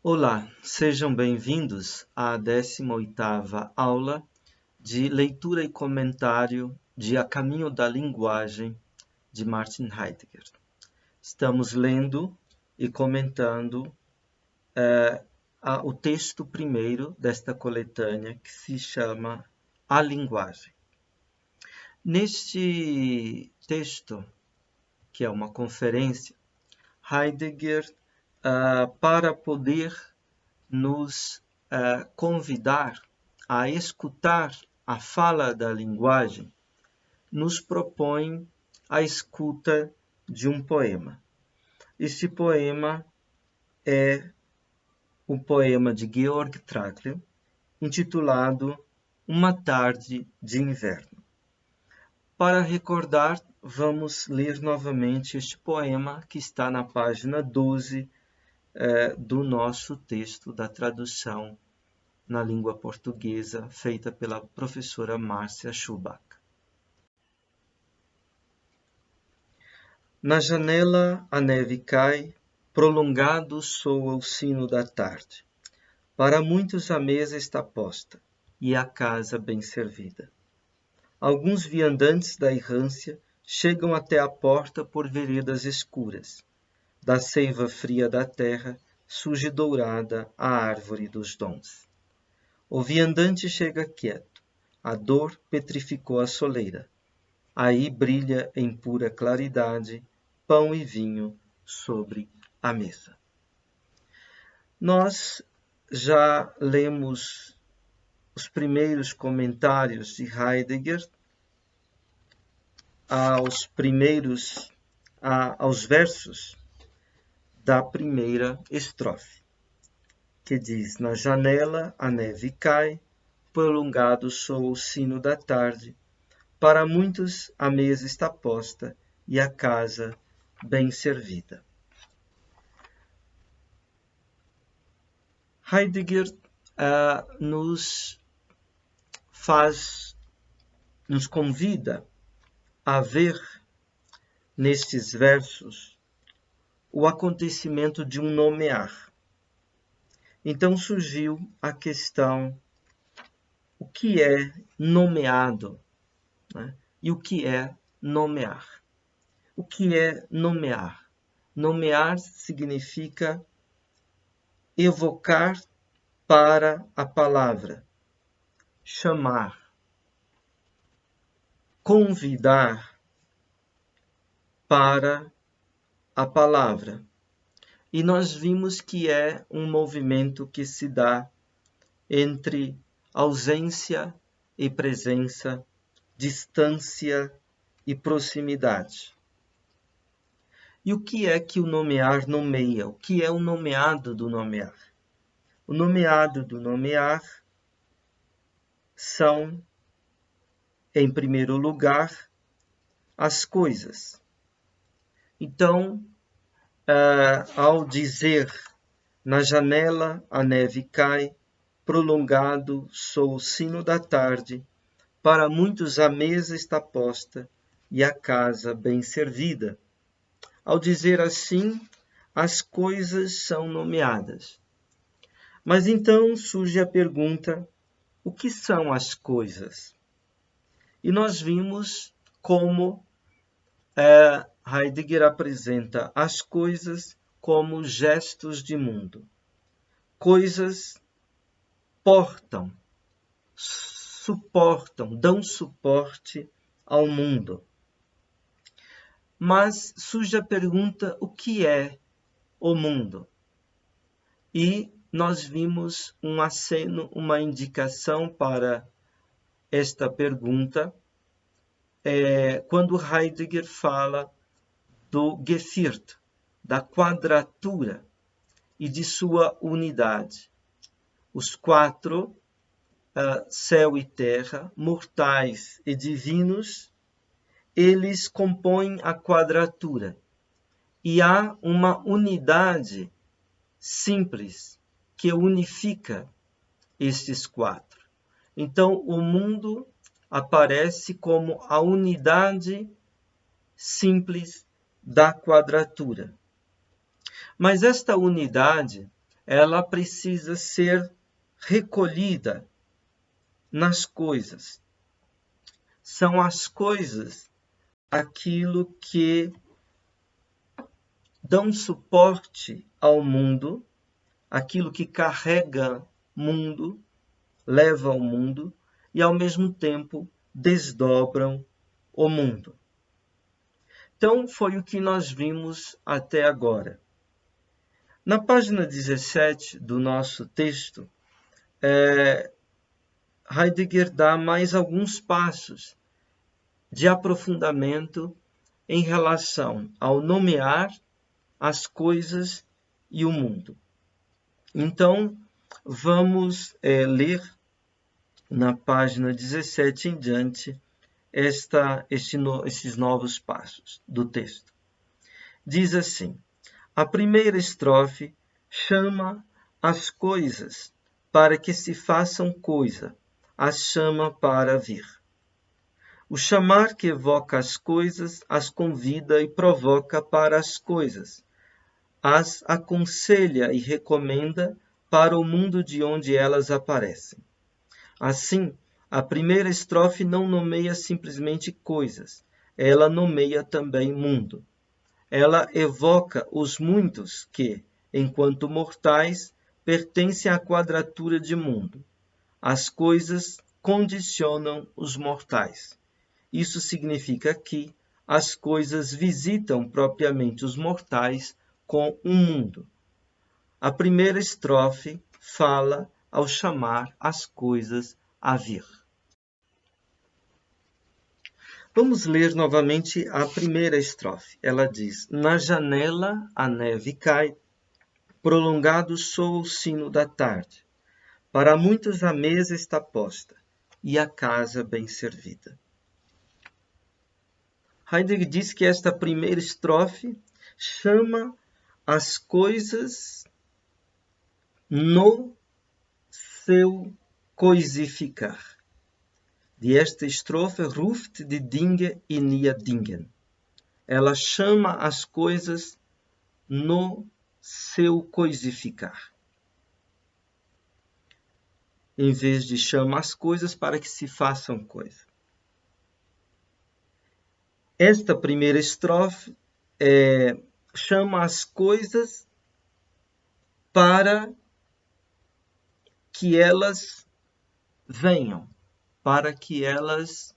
Olá, sejam bem-vindos à 18ª aula de leitura e comentário de A Caminho da Linguagem, de Martin Heidegger. Estamos lendo e comentando o texto primeiro desta coletânea, que se chama A Linguagem. Neste texto, que é uma conferência, Heidegger, para poder nos convidar a escutar a fala da linguagem, nos propõe a escuta de um poema. Este poema é o poema de Georg Trakl, intitulado Uma Tarde de Inverno. Para recordar, vamos ler novamente este poema que está na página 12 do nosso texto da tradução na língua portuguesa, feita pela professora Márcia Schubach. Na janela a neve cai, prolongado soa o sino da tarde. Para muitos a mesa está posta, e a casa bem servida. Alguns viandantes da errância chegam até a porta por veredas escuras. Da seiva fria da terra surge dourada a árvore dos dons. O viandante chega quieto, a dor petrificou a soleira. Aí brilha em pura claridade pão e vinho sobre a mesa. Nós já lemos os primeiros comentários de Heidegger aos versos da primeira estrofe, que diz: na janela a neve cai, prolongado soa o sino da tarde. Para muitos a mesa está posta e a casa bem servida. Heidegger nos convida a ver nestes versos o acontecimento de um nomear. Então surgiu a questão: o que é nomeado, né? E o que é nomear? O que é nomear? Nomear significa evocar para a palavra, chamar, convidar para a palavra. E nós vimos que é um movimento que se dá entre ausência e presença, distância e proximidade. E o que é que o nomear nomeia? O que é o nomeado do nomear? O nomeado do nomear são, em primeiro lugar, as coisas. Então, ao dizer na janela a neve cai, prolongado soa o sino da tarde, para muitos a mesa está posta e a casa bem servida. Ao dizer assim, as coisas são nomeadas. Mas então surge a pergunta: o que são as coisas? E nós vimos como Heidegger apresenta as coisas como gestos de mundo. Coisas portam, suportam, dão suporte ao mundo. Mas surge a pergunta: o que é o mundo? E nós vimos um aceno, uma indicação para esta pergunta, quando Heidegger fala do Geviert, da quadratura e de sua unidade. Os quatro, céu e terra, mortais e divinos, eles compõem a quadratura. E há uma unidade simples que unifica estes quatro. Então, o mundo aparece como a unidade simples da quadratura. Mas esta unidade ela precisa ser recolhida nas coisas. São as coisas aquilo que dão suporte ao mundo, aquilo que carrega mundo, leva ao mundo e, ao mesmo tempo, desdobram o mundo. Então, foi o que nós vimos até agora. Na página 17 do nosso texto, Heidegger dá mais alguns passos de aprofundamento em relação ao nomear as coisas e o mundo. Então, vamos ler na página 17 em diante esses novos passos do texto. Diz assim: a primeira estrofe chama as coisas para que se façam coisa, as chama para vir. O chamar que evoca as coisas, as convida e provoca para as coisas, as aconselha e recomenda para o mundo de onde elas aparecem. Assim, a primeira estrofe não nomeia simplesmente coisas, ela nomeia também mundo. Ela evoca os muitos que, enquanto mortais, pertencem à quadratura de mundo. As coisas condicionam os mortais. Isso significa que as coisas visitam propriamente os mortais com um mundo. A primeira estrofe fala ao chamar as coisas a vir. Vamos ler novamente a primeira estrofe. Ela diz: na janela a neve cai, prolongado soa o sino da tarde. Para muitos a mesa está posta, e a casa bem servida. Heidegger diz que esta primeira estrofe chama as coisas no seu coisificar. Die erste Strophe ruft die Dinge in ihr Dingen. Ela chama as coisas no seu coisificar. Em vez de chama as coisas para que se façam coisa. Esta primeira estrofe chama as coisas para que elas venham, para que elas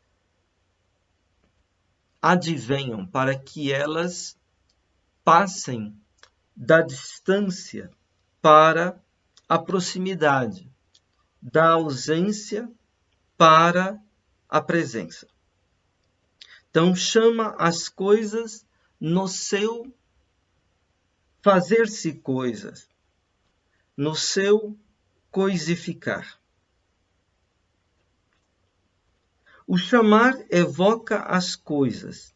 advenham, para que elas passem da distância para a proximidade, da ausência para a presença. Então, chama as coisas no seu fazer-se coisas, no seu coisificar. O chamar evoca as coisas,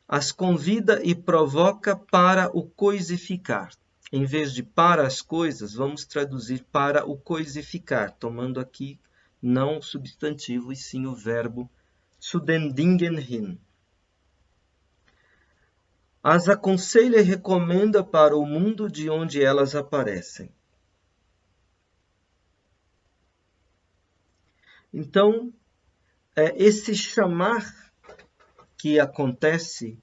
as convida e provoca para o coisificar. Em vez de para as coisas, vamos traduzir para o coisificar, tomando aqui não o substantivo e sim o verbo zu den Dingen hin. As aconselha e recomenda para o mundo de onde elas aparecem. Então, esse chamar que acontece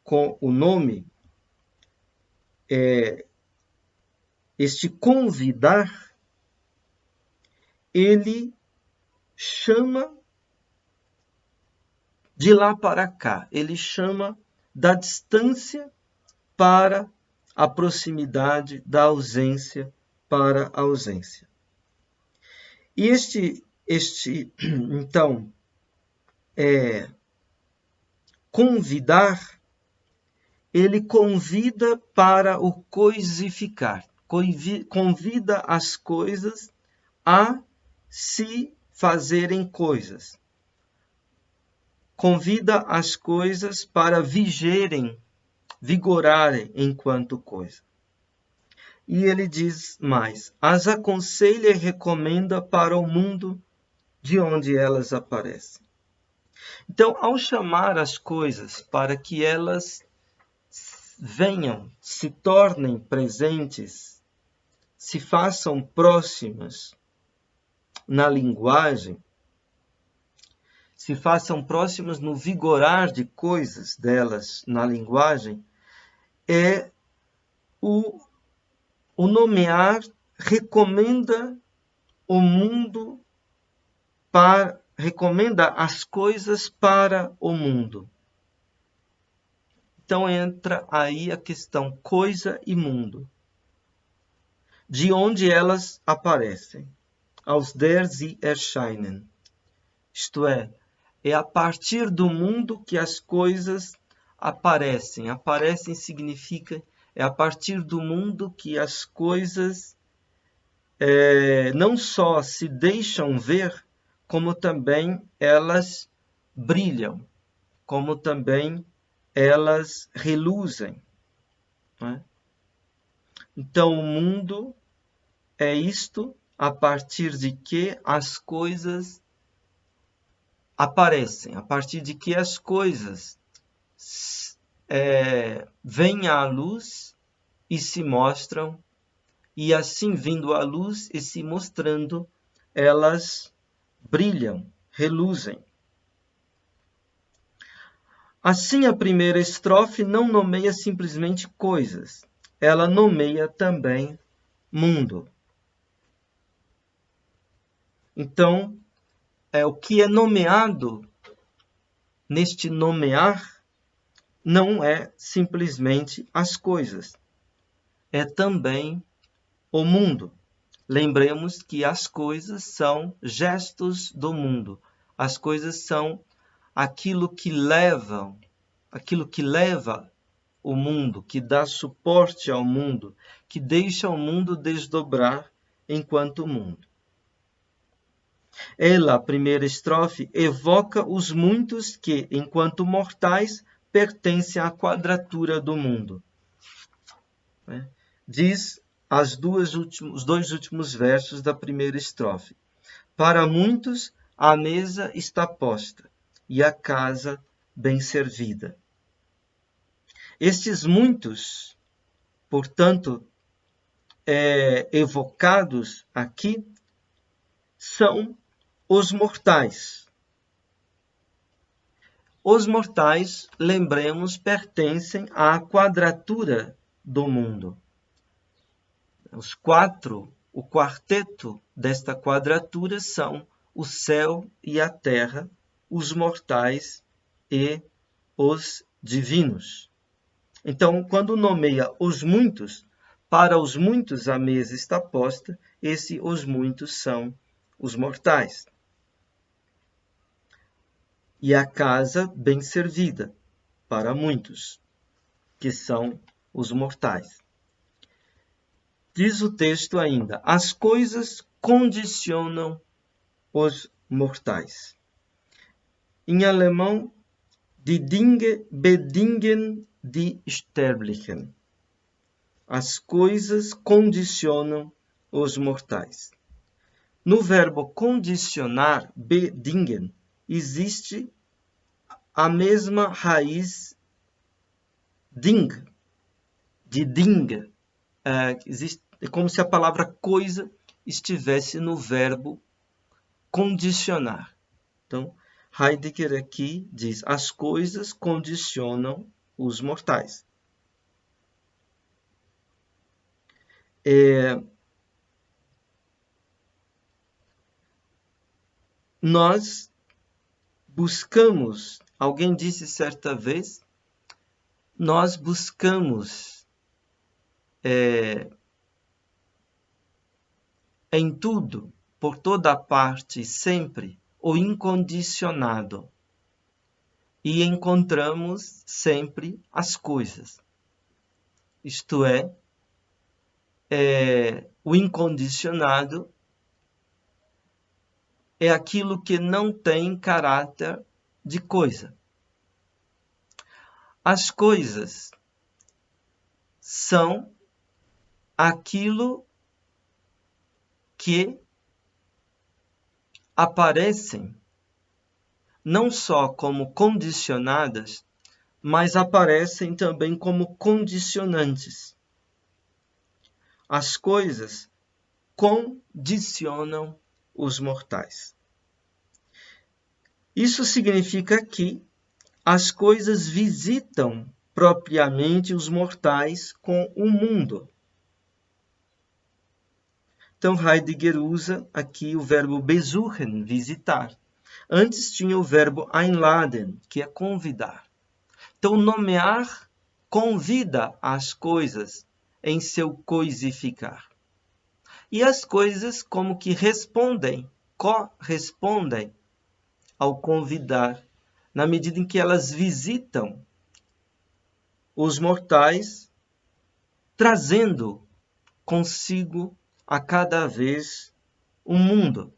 com o nome, este convidar, ele chama de lá para cá, ele chama da distância para a proximidade, da ausência para a ausência. E então, convidar, ele convida para o coisificar, convida as coisas a se fazerem coisas. Convida as coisas para vigorarem enquanto coisa. E ele diz mais: as aconselha e recomenda para o mundo de onde elas aparecem. Então, ao chamar as coisas para que elas venham, se tornem presentes, se façam próximas na linguagem, se façam próximas no vigorar de coisas delas na linguagem, é o nomear recomenda o mundo recomenda as coisas para o mundo. Então entra aí a questão coisa e mundo. De onde elas aparecem? Aus der sie erscheinen. Isto é a partir do mundo que as coisas aparecem. Aparecem significa é a partir do mundo que as coisas não só se deixam ver, como também elas brilham, como também elas reluzem. Né? Então, o mundo é isto a partir de que as coisas aparecem, a partir de que as coisas vêm à luz e se mostram, e assim vindo à luz e se mostrando, elas brilham, reluzem. Assim, a primeira estrofe não nomeia simplesmente coisas, ela nomeia também mundo. Então, o que é nomeado neste nomear não é simplesmente as coisas, é também o mundo. Lembremos que as coisas são gestos do mundo. As coisas são aquilo que leva o mundo, que dá suporte ao mundo, que deixa o mundo desdobrar enquanto mundo. Ela, a primeira estrofe, evoca os muitos que, enquanto mortais, pertencem à quadratura do mundo. Diz os dois últimos versos da primeira estrofe. Para muitos, a mesa está posta e a casa bem servida. Estes muitos, portanto, evocados aqui, são os mortais. Os mortais, lembremos, pertencem à quadratura do mundo. O quarteto desta quadratura são o céu e a terra, os mortais e os divinos. Então, quando nomeia os muitos, para os muitos a mesa está posta, os muitos são os mortais. E a casa bem servida, para muitos, que são os mortais. Diz o texto ainda, as coisas condicionam os mortais. Em alemão, die Dinge bedingen die Sterblichen. As coisas condicionam os mortais. No verbo condicionar, bedingen, existe a mesma raiz ding, de ding. É como se a palavra coisa estivesse no verbo condicionar. Então, Heidegger aqui diz, as coisas condicionam os mortais. Nós buscamos, alguém disse certa vez, nós buscamos em tudo, por toda parte, sempre, o incondicionado. E encontramos sempre as coisas. Isto é, o incondicionado é aquilo que não tem caráter de coisa. As coisas são aquilo que aparecem não só como condicionadas, mas aparecem também como condicionantes. As coisas condicionam os mortais. Isso significa que as coisas visitam propriamente os mortais com o mundo. Então Heidegger usa aqui o verbo besuchen, visitar. Antes tinha o verbo einladen, que é convidar. Então nomear convida as coisas em seu coisificar. E as coisas como que correspondem ao convidar, na medida em que elas visitam os mortais, trazendo consigo a cada vez um mundo.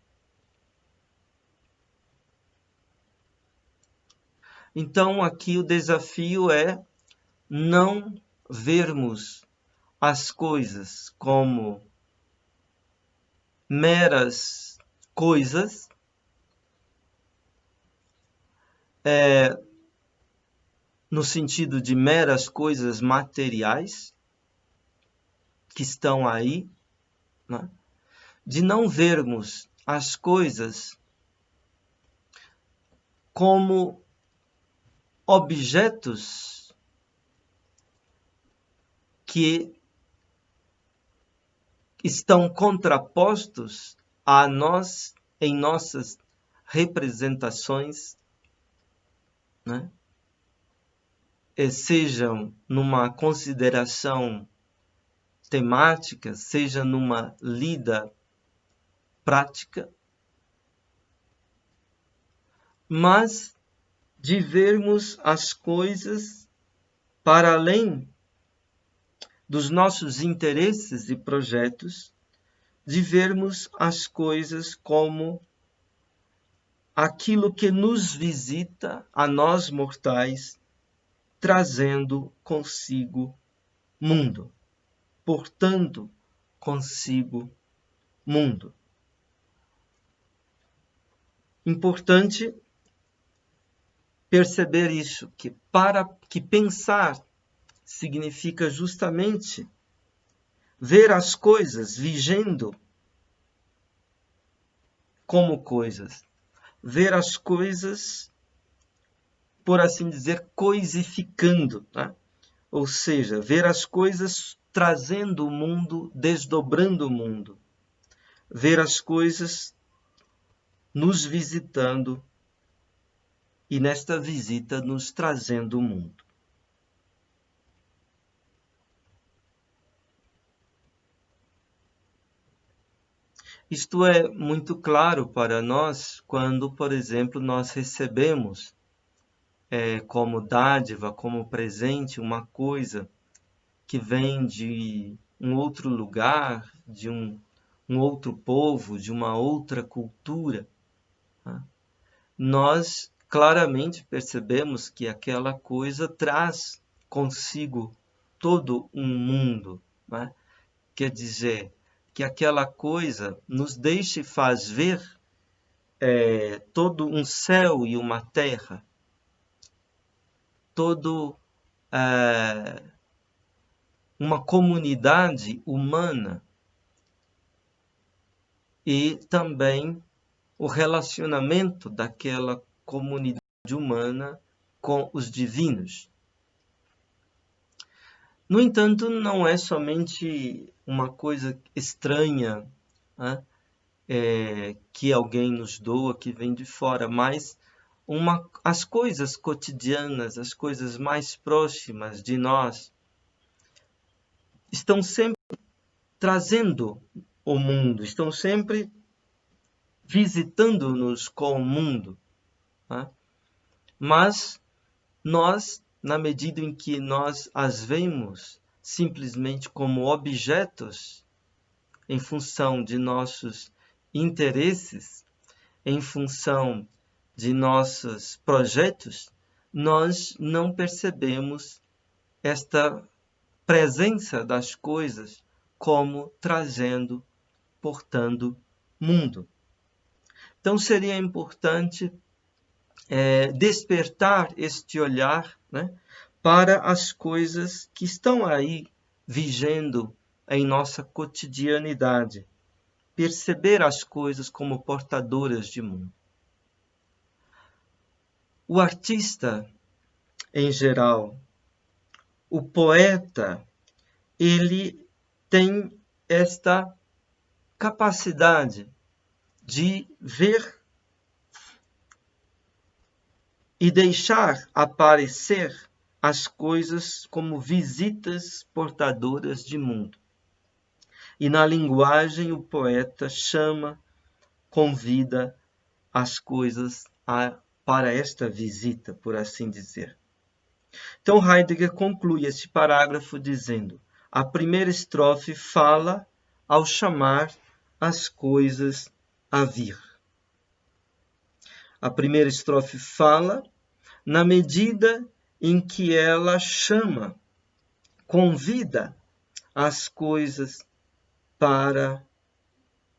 Então, aqui o desafio é não vermos as coisas como meras coisas, no sentido de meras coisas materiais que estão aí, né? De não vermos as coisas como objetos que estão contrapostos a nós em nossas representações, né? Sejam numa consideração temática, seja numa lida prática, mas de vermos as coisas para além dos nossos interesses e projetos, de vermos as coisas como aquilo que nos visita, a nós mortais, trazendo consigo mundo, portando consigo mundo. Importante perceber isso, que pensar significa justamente ver as coisas vigendo como coisas, ver as coisas, por assim dizer, coisificando, né? Ou seja, ver as coisas trazendo o mundo, desdobrando o mundo, ver as coisas nos visitando e nesta visita nos trazendo o mundo. Isto é muito claro para nós quando, por exemplo, nós recebemos como dádiva, como presente, uma coisa que vem de um outro lugar, de um outro povo, de uma outra cultura. Tá? Nós claramente percebemos que aquela coisa traz consigo todo um mundo, né? Quer dizer, que aquela coisa nos deixa e faz ver todo um céu e uma terra, todo uma comunidade humana e também o relacionamento daquela comunidade humana com os divinos. No entanto, não é somente uma coisa estranha, né, que alguém nos doa, que vem de fora, mas as coisas cotidianas, as coisas mais próximas de nós, estão sempre trazendo o mundo, estão sempre visitando-nos com o mundo. Né? Mas nós, na medida em que nós as vemos simplesmente como objetos, em função de nossos interesses, em função de nossos projetos, nós não percebemos esta presença das coisas como trazendo, portando mundo. Então seria importante despertar este olhar, né, para as coisas que estão aí vigendo em nossa cotidianidade. perceber as coisas como portadoras de mundo. O artista, em geral, o poeta, ele tem esta capacidade de ver e deixar aparecer as coisas como visitas portadoras de mundo. E na linguagem o poeta chama, convida as coisas para esta visita, por assim dizer. Então Heidegger conclui este parágrafo dizendo: a primeira estrofe fala ao chamar as coisas a vir. A primeira estrofe fala na medida em que ela chama, convida as coisas para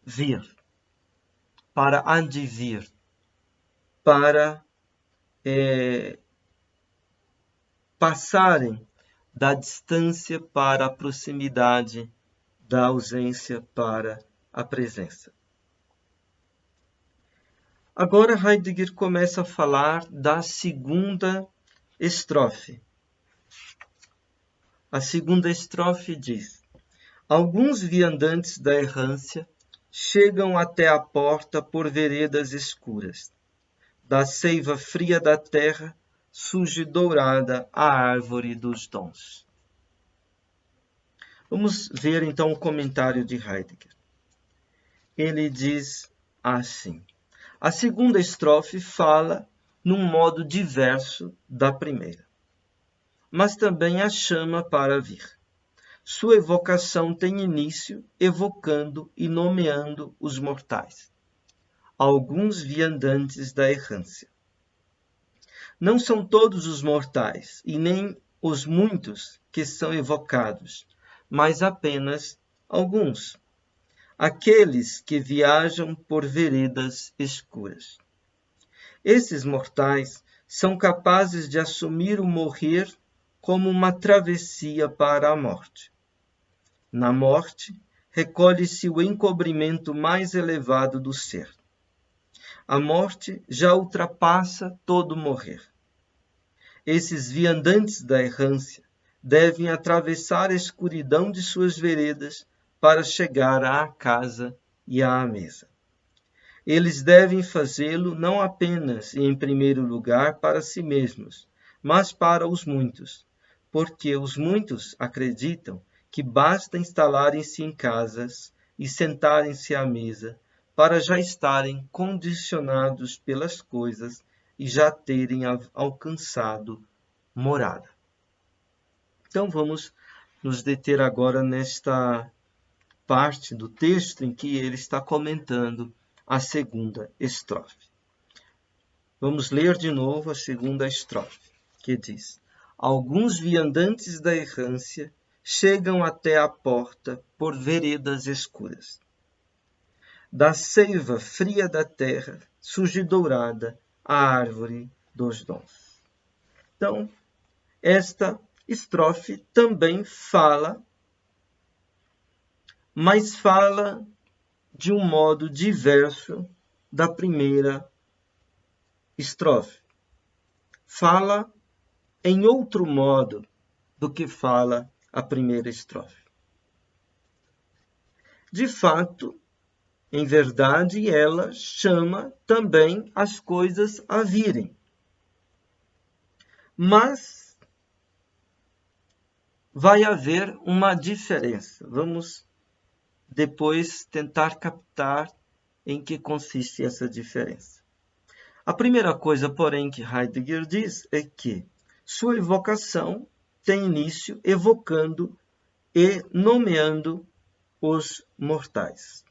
vir, para advir, para passarem da distância para a proximidade, da ausência para a presença. Agora Heidegger começa a falar da segunda estrofe. A segunda estrofe diz: alguns viandantes da errância chegam até a porta por veredas escuras. Da seiva fria da terra surge dourada a árvore dos dons. Vamos ver então o comentário de Heidegger. Ele diz assim: a segunda estrofe fala num modo diverso da primeira, mas também a chama para vir. Sua evocação tem início evocando e nomeando os mortais, alguns viandantes da errância. Não são todos os mortais, e nem os muitos que são evocados, mas apenas alguns, aqueles que viajam por veredas escuras. Esses mortais são capazes de assumir o morrer como uma travessia para a morte. Na morte, recolhe-se o encobrimento mais elevado do ser. A morte já ultrapassa todo morrer. Esses viandantes da errância devem atravessar a escuridão de suas veredas para chegar à casa e à mesa. Eles devem fazê-lo não apenas e em primeiro lugar para si mesmos, mas para os muitos, porque os muitos acreditam que basta instalarem-se em casas e sentarem-se à mesa para já estarem condicionados pelas coisas e já terem alcançado morada. Então vamos nos deter agora nesta parte do texto em que ele está comentando a segunda estrofe. Vamos ler de novo a segunda estrofe, que diz: alguns viandantes da errância chegam até a porta por veredas escuras. Da seiva fria da terra surge dourada a árvore dos dons. Então, esta estrofe também fala, mas fala de um modo diverso da primeira estrofe. Fala em outro modo do que fala a primeira estrofe. De fato, em verdade, ela chama também as coisas a virem. Mas vai haver uma diferença. Vamos depois tentar captar em que consiste essa diferença. A primeira coisa, porém, que Heidegger diz é que sua evocação tem início evocando e nomeando os mortais.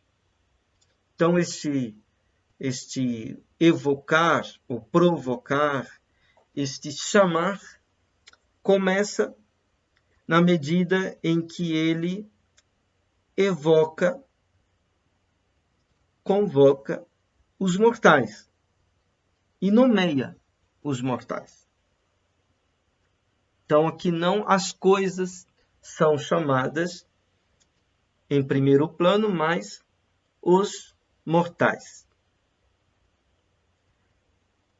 Então, este evocar, ou provocar, este chamar, começa na medida em que ele evoca, convoca os mortais e nomeia os mortais. Então, aqui não as coisas são chamadas em primeiro plano, mas os mortais.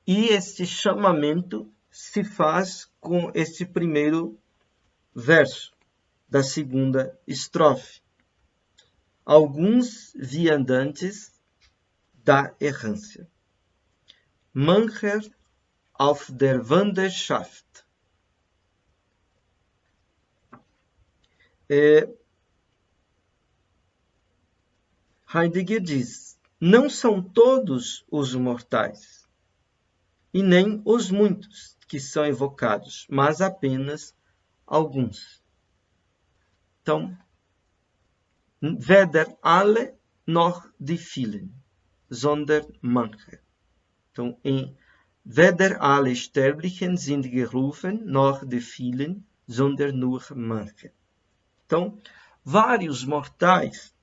E este chamamento se faz com este primeiro verso da segunda estrofe. Alguns viandantes da errância. Mancher auf der Wanderschaft. Heidegger diz: não são todos os mortais, e nem os muitos que são evocados, mas apenas alguns. Então, weder alle noch die vielen, sondern manche. Então, weder alle Sterblichen sind gerufen, noch die vielen, sondern nur manche. Então, vários mortais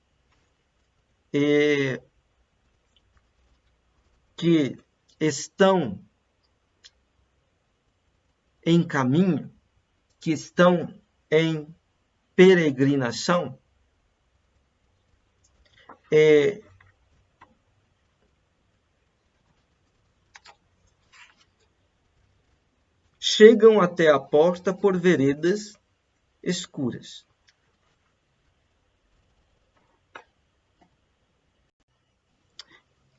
que estão em caminho, que estão em peregrinação, chegam até a porta por veredas escuras.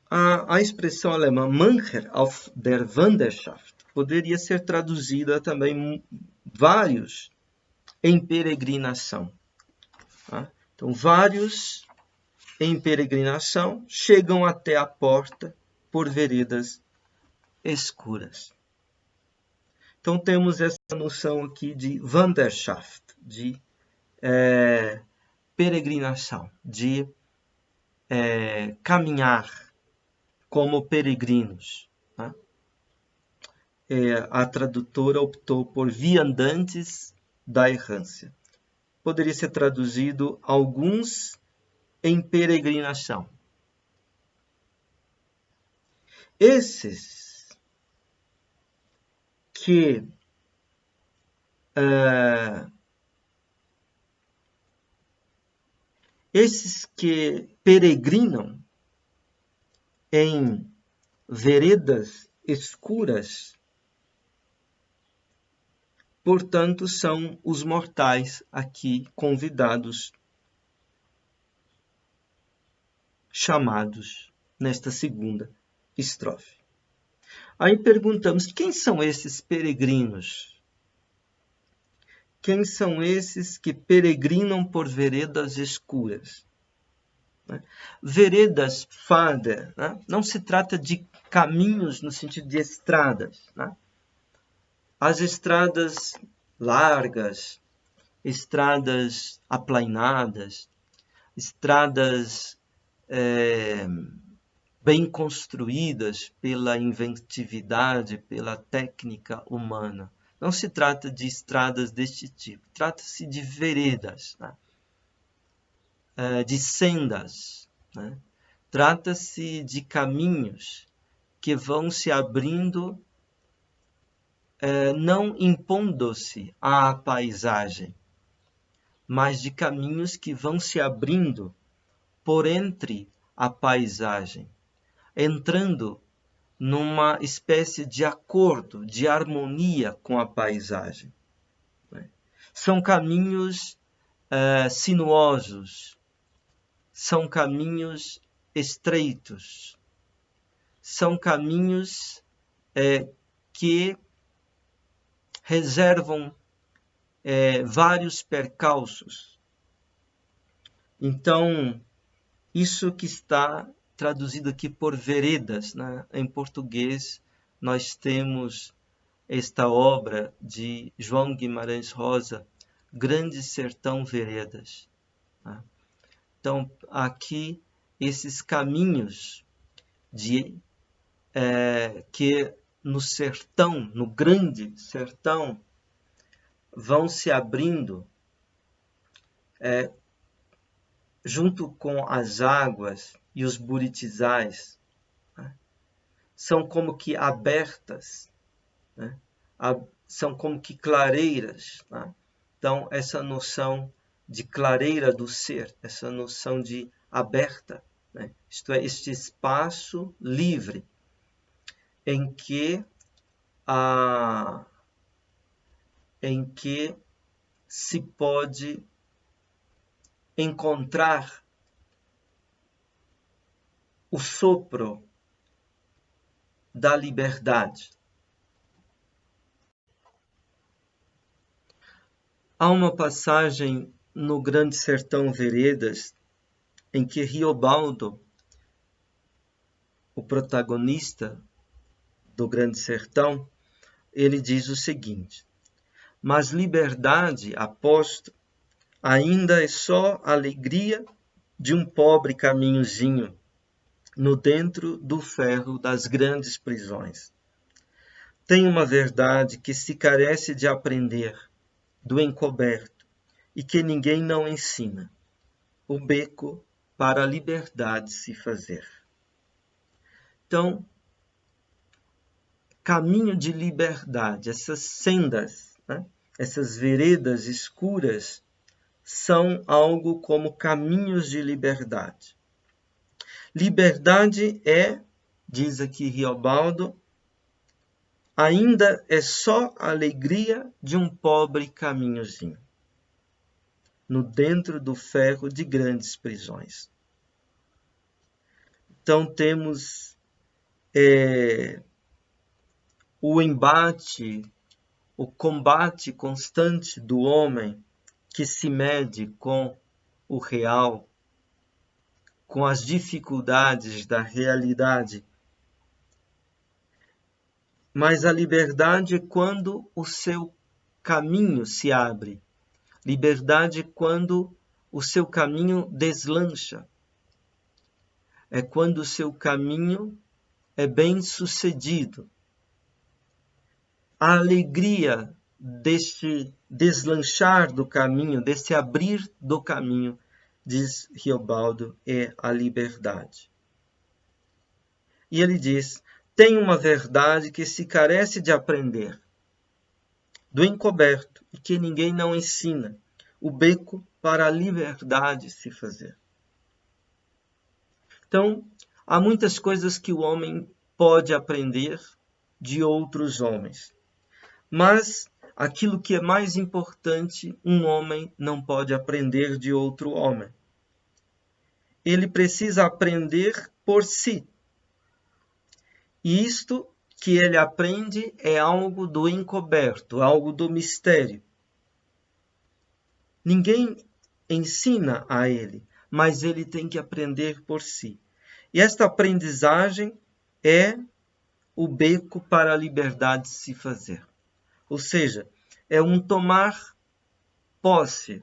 A expressão alemã Mancher auf der Wanderschaft poderia ser traduzida também vários em peregrinação. Tá? Então, vários em peregrinação chegam até a porta por veredas escuras. Então, temos essa noção aqui de Wanderschaft, de peregrinação, de caminhar como peregrinos. Né? A tradutora optou por viandantes da errância. Poderia ser traduzido alguns em peregrinação. Esses que peregrinam em veredas escuras, portanto, são os mortais aqui convidados, chamados nesta segunda estrofe. Aí perguntamos, quem são esses peregrinos? Quem são esses que peregrinam por veredas escuras? Veredas, Pfade, né? Não se trata de caminhos no sentido de estradas. Né? As estradas largas, estradas aplainadas, estradas bem construídas pela inventividade, pela técnica humana. Não se trata de estradas deste tipo, trata-se de veredas, né? De sendas, né? Trata-se de caminhos que vão se abrindo, não impondo-se à paisagem, mas de caminhos que vão se abrindo por entre a paisagem, entrando numa espécie de acordo, de harmonia com a paisagem. São caminhos sinuosos, são caminhos estreitos, são caminhos que reservam vários percalços. Então, isso que está traduzido aqui por veredas, né? Em português, nós temos esta obra de João Guimarães Rosa, Grande Sertão Veredas. Né? Então, aqui, esses caminhos que no sertão, no grande sertão, vão se abrindo junto com as águas e os buritizais, né? São como que abertas, né? São como que clareiras, né? Então, essa noção de clareira do ser, essa noção de aberta, né? Isto é, este espaço livre em que se pode encontrar o sopro da liberdade. Há uma passagem no Grande Sertão Veredas em que Riobaldo, o protagonista do Grande Sertão, ele diz o seguinte: mas liberdade, aposto, ainda é só alegria de um pobre caminhozinho no dentro do ferro das grandes prisões. Tem uma verdade que se carece de aprender, do encoberto, e que ninguém não ensina: o beco para a liberdade se fazer. Então, caminho de liberdade, essas sendas, né? Essas veredas escuras, são algo como caminhos de liberdade. Liberdade é, diz aqui Riobaldo, ainda é só a alegria de um pobre caminhozinho, no dentro do ferro de grandes prisões. Então temos o embate, o combate constante do homem que se mede com o real, com as dificuldades da realidade. Mas a liberdade é quando o seu caminho se abre. Liberdade é quando o seu caminho deslancha. É quando o seu caminho é bem sucedido. A alegria deste deslanchar do caminho, desse abrir do caminho, diz Riobaldo, é a liberdade. E ele diz: tem uma verdade que se carece de aprender, do encoberto, e que ninguém não ensina, o beco para a liberdade se fazer. Então, há muitas coisas que o homem pode aprender de outros homens. Mas aquilo que é mais importante, um homem não pode aprender de outro homem. Ele precisa aprender por si. E isto que ele aprende é algo do encoberto, algo do mistério. Ninguém ensina a ele, mas ele tem que aprender por si. E esta aprendizagem é o beco para a liberdade se fazer. Ou seja, é um tomar posse,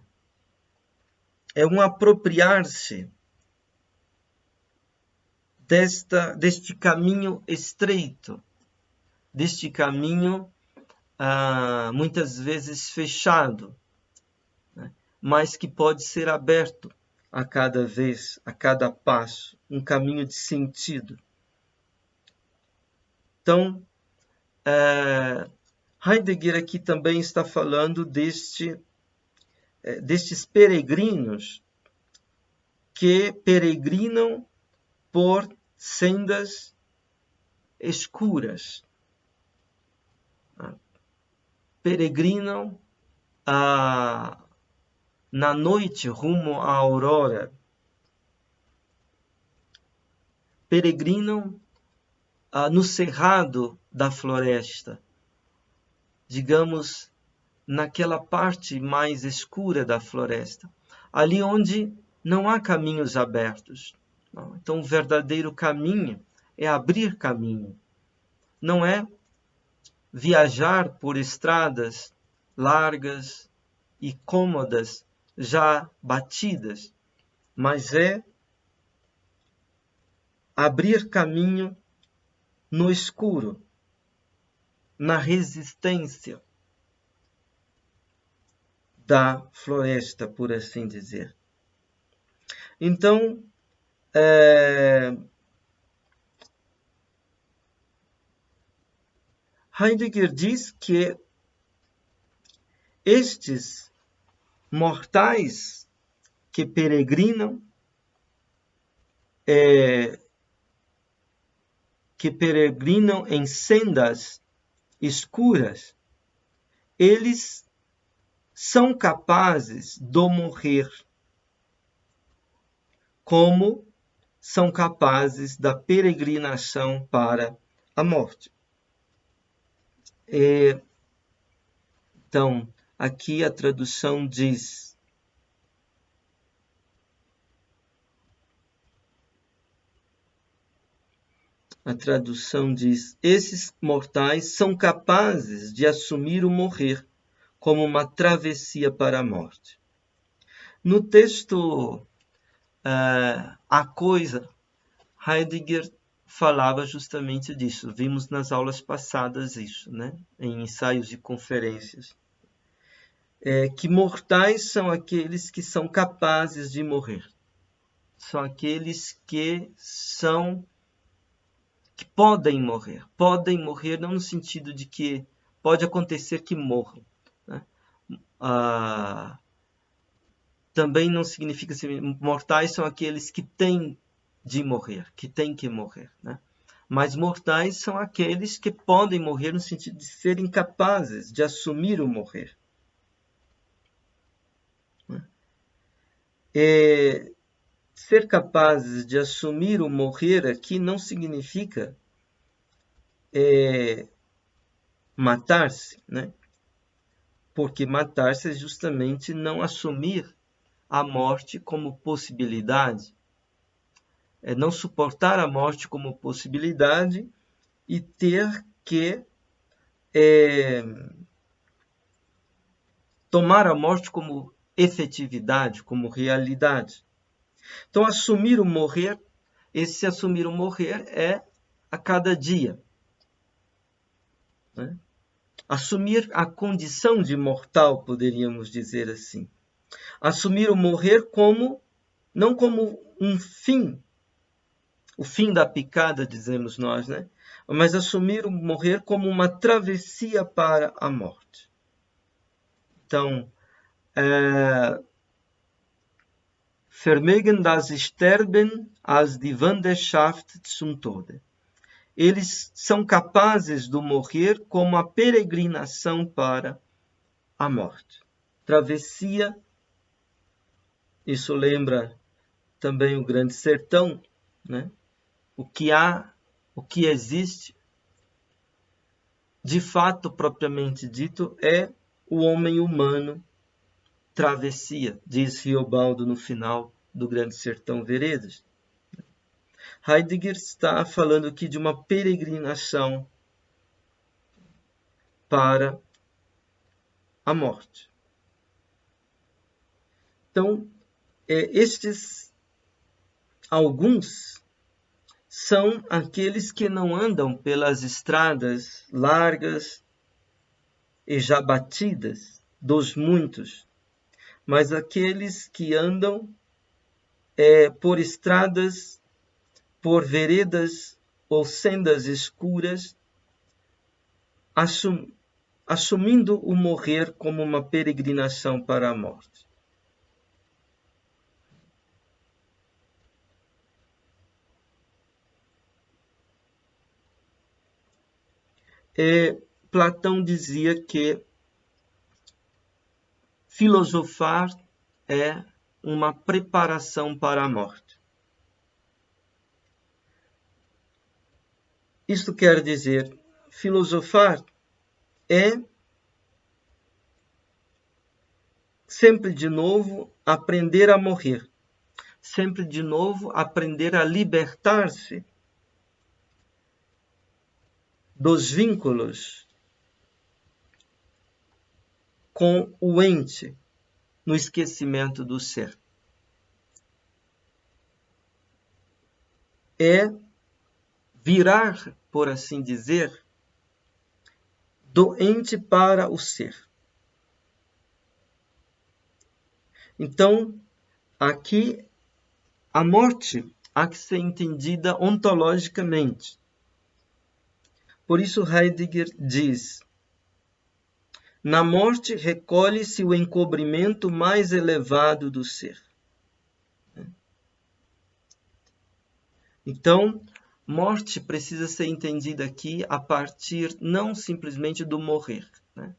é um apropriar-se deste caminho estreito, deste caminho muitas vezes fechado, né? Mas que pode ser aberto a cada vez, a cada passo, um caminho de sentido. Então, Heidegger aqui também está falando destes peregrinos que peregrinam por sendas escuras. Peregrinam na noite rumo à aurora. Peregrinam no cerrado da floresta. Digamos, naquela parte mais escura da floresta. Ali onde não há caminhos abertos. Então, o verdadeiro caminho é abrir caminho. Não é viajar por estradas largas e cômodas, já batidas, mas é abrir caminho no escuro, na resistência da floresta, por assim dizer. Então, Heidegger diz que estes mortais que peregrinam que peregrinam em sendas escuras, eles são capazes de morrer, como são capazes da peregrinação para a morte. Então, aqui a tradução diz: esses mortais são capazes de assumir o morrer como uma travessia para a morte. No texto A Coisa, Heidegger falava justamente disso. Vimos nas aulas passadas isso, né? Em ensaios e conferências. Que mortais são aqueles que são capazes de morrer. São aqueles que podem morrer. Podem morrer não no sentido de que pode acontecer que morram, né? Também não significa que mortais são aqueles que têm de morrer, que têm que morrer, né? Mas mortais são aqueles que podem morrer no sentido de serem capazes de assumir o morrer. Ser capazes de assumir o morrer aqui não significa matar-se, né? Porque matar-se é justamente não assumir a morte como possibilidade, é não suportar a morte como possibilidade e ter que tomar a morte como efetividade, como realidade. Então, assumir o morrer, esse assumir o morrer é a cada dia, né? Assumir a condição de mortal, poderíamos dizer assim. Assumir o morrer não como um fim, o fim da picada, dizemos nós, né? Mas assumir o morrer como uma travessia para a morte. Então, vermögen das Sterben als die Wanderschaft zum Tode. Eles são capazes de morrer como a peregrinação para a morte. Travessia, isso lembra também o Grande Sertão, né? O que existe, de fato, propriamente dito, é o homem humano travessia, diz Riobaldo no final do Grande Sertão Veredas. Heidegger está falando aqui de uma peregrinação para a morte. Então, estes alguns são aqueles que não andam pelas estradas largas e já batidas dos muitos, mas aqueles que andam por estradas, por veredas ou sendas escuras, assumindo o morrer como uma peregrinação para a morte. Platão dizia que filosofar é uma preparação para a morte. Isto quer dizer, filosofar é sempre de novo aprender a morrer, sempre de novo aprender a libertar-se dos vínculos com o ente no esquecimento do ser. É virar, por assim dizer, do ente para o ser. Então, aqui, a morte há que ser entendida ontologicamente. Por isso Heidegger diz: na morte recolhe-se o encobrimento mais elevado do ser. Então, morte precisa ser entendida aqui a partir não simplesmente do morrer, né?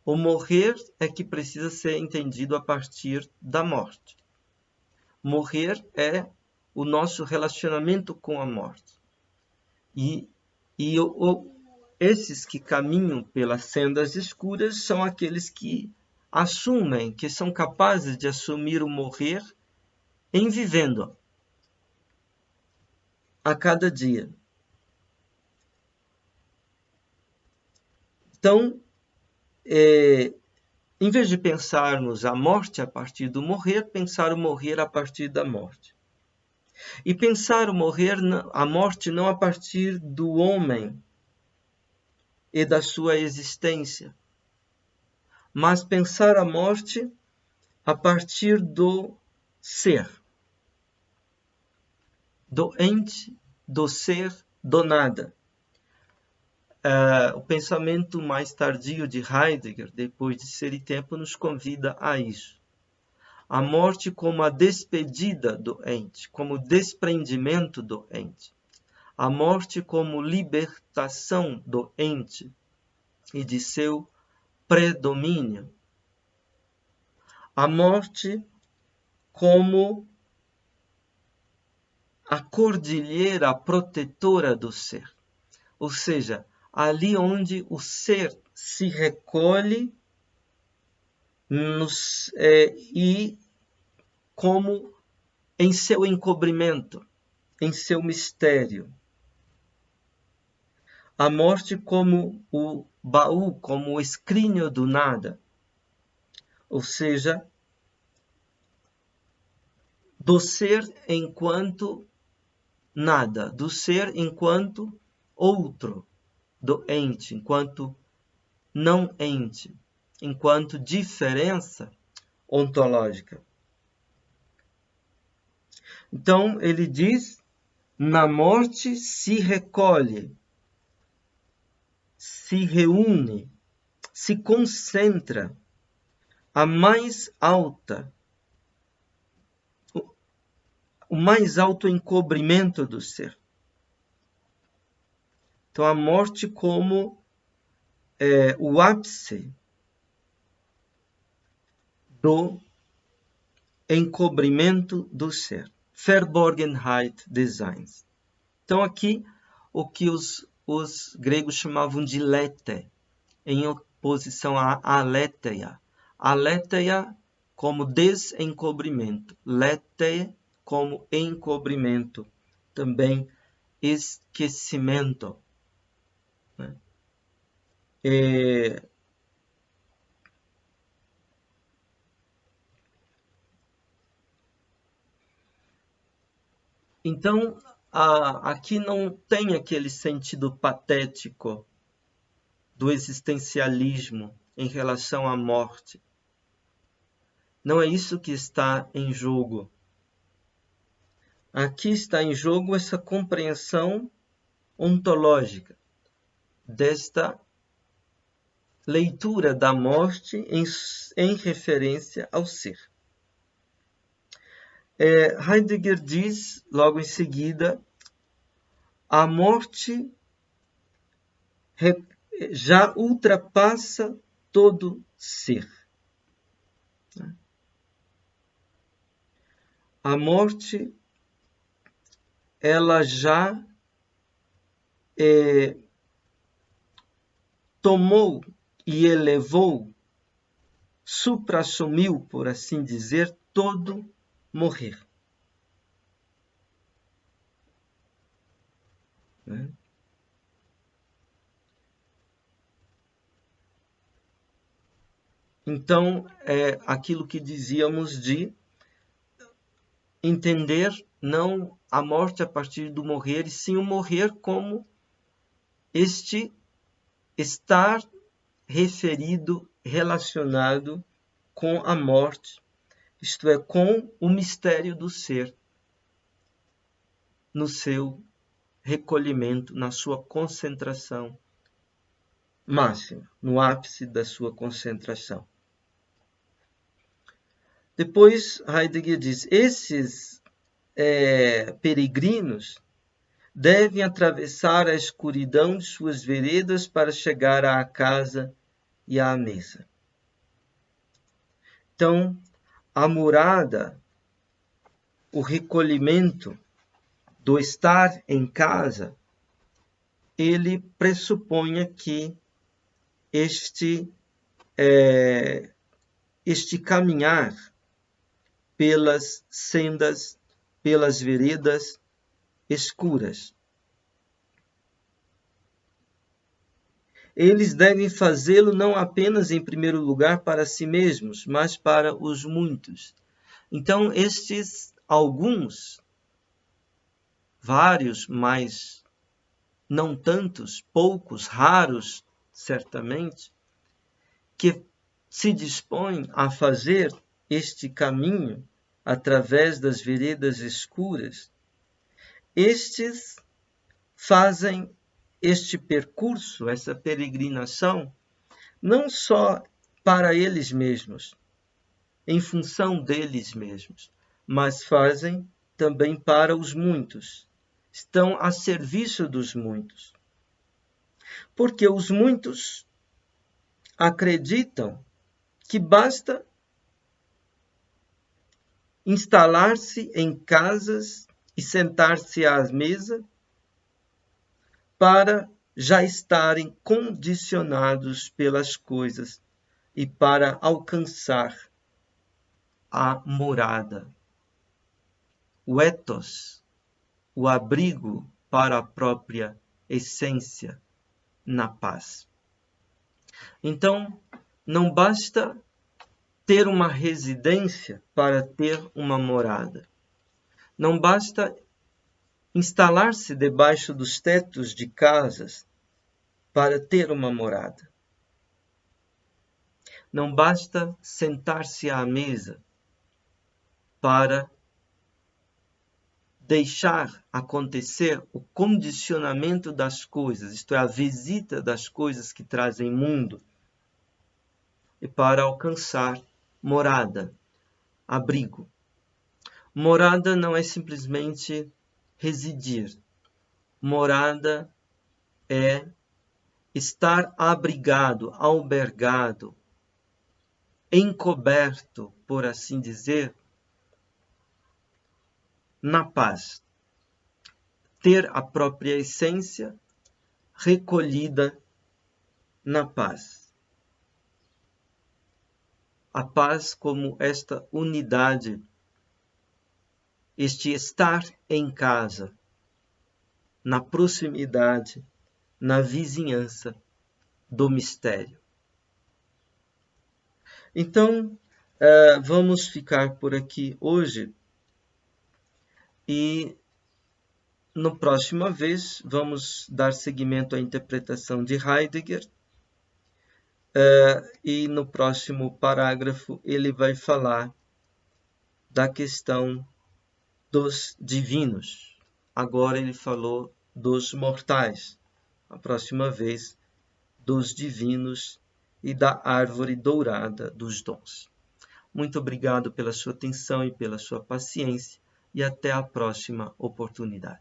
O morrer é que precisa ser entendido a partir da morte. Morrer é o nosso relacionamento com a morte. E esses que caminham pelas sendas escuras são aqueles que assumem, que são capazes de assumir o morrer em vivendo a cada dia. Então, em vez de pensarmos a morte a partir do morrer, pensar o morrer a partir da morte. E pensar o morrer, a morte não a partir do homem e da sua existência, mas pensar a morte a partir do ser, do ente, do ser, do nada. O pensamento mais tardio de Heidegger, depois de Ser e Tempo, nos convida a isso. A morte como a despedida do ente, como desprendimento do ente. A morte como libertação do ente e de seu predomínio. A morte como a cordilheira protetora do ser. Ou seja, ali onde o ser se recolhe e como em seu encobrimento, em seu mistério. A morte como o baú, como o escrínio do nada. Ou seja, do ser enquanto nada, do ser enquanto outro, do ente, enquanto não ente, enquanto diferença ontológica. Então, ele diz, na morte se recolhe, se reúne, se concentra a mais alta, o mais alto encobrimento do ser. Então, a morte como o ápice do encobrimento do ser. Verborgenheit des Seins. Então, aqui, o que os gregos chamavam de lete, em oposição a aletheia. Aletheia como desencobrimento, lete como encobrimento, também esquecimento. Né? Então, aqui não tem aquele sentido patético do existencialismo em relação à morte. Não é isso que está em jogo. Aqui está em jogo essa compreensão ontológica desta leitura da morte em referência ao ser. Heidegger diz, logo em seguida, a morte já ultrapassa todo ser. A morte, ela já tomou e elevou, suprassumiu, por assim dizer, todo morrer. Né? Então, é aquilo que dizíamos de entender não a morte a partir do morrer, e sim o morrer como este estar referido, relacionado com a morte, isto é, com o mistério do ser, no seu recolhimento, na sua concentração máxima, no ápice da sua concentração. Depois, Heidegger diz, esses peregrinos devem atravessar a escuridão de suas veredas para chegar à casa e à mesa. Então, a morada, o recolhimento do estar em casa, ele pressupõe que este caminhar pelas sendas, pelas veredas escuras. Eles devem fazê-lo não apenas em primeiro lugar para si mesmos, mas para os muitos. Então, estes alguns, vários, mas não tantos, poucos, raros, certamente, que se dispõem a fazer este caminho através das veredas escuras, estes fazem este percurso, essa peregrinação, não só para eles mesmos, em função deles mesmos, mas fazem também para os muitos. Estão a serviço dos muitos. Porque os muitos acreditam que basta instalar-se em casas e sentar-se à mesa para já estarem condicionados pelas coisas e para alcançar a morada, o ethos, o abrigo para a própria essência na paz. Então, não basta ter uma residência para ter uma morada. Não basta instalar-se debaixo dos tetos de casas para ter uma morada. Não basta sentar-se à mesa para deixar acontecer o condicionamento das coisas, isto é, a visita das coisas que trazem mundo, e para alcançar morada, abrigo. Morada não é simplesmente residir. Morada é estar abrigado, albergado, encoberto, por assim dizer, na paz. Ter a própria essência recolhida na paz. A paz como esta unidade, este estar em casa, na proximidade, na vizinhança do mistério. Então, vamos ficar por aqui hoje e na próxima vez vamos dar seguimento à interpretação de Heidegger e no próximo parágrafo ele vai falar da questão dos divinos. Agora ele falou dos mortais. A próxima vez, dos divinos e da árvore dourada dos dons. Muito obrigado pela sua atenção e pela sua paciência e até a próxima oportunidade.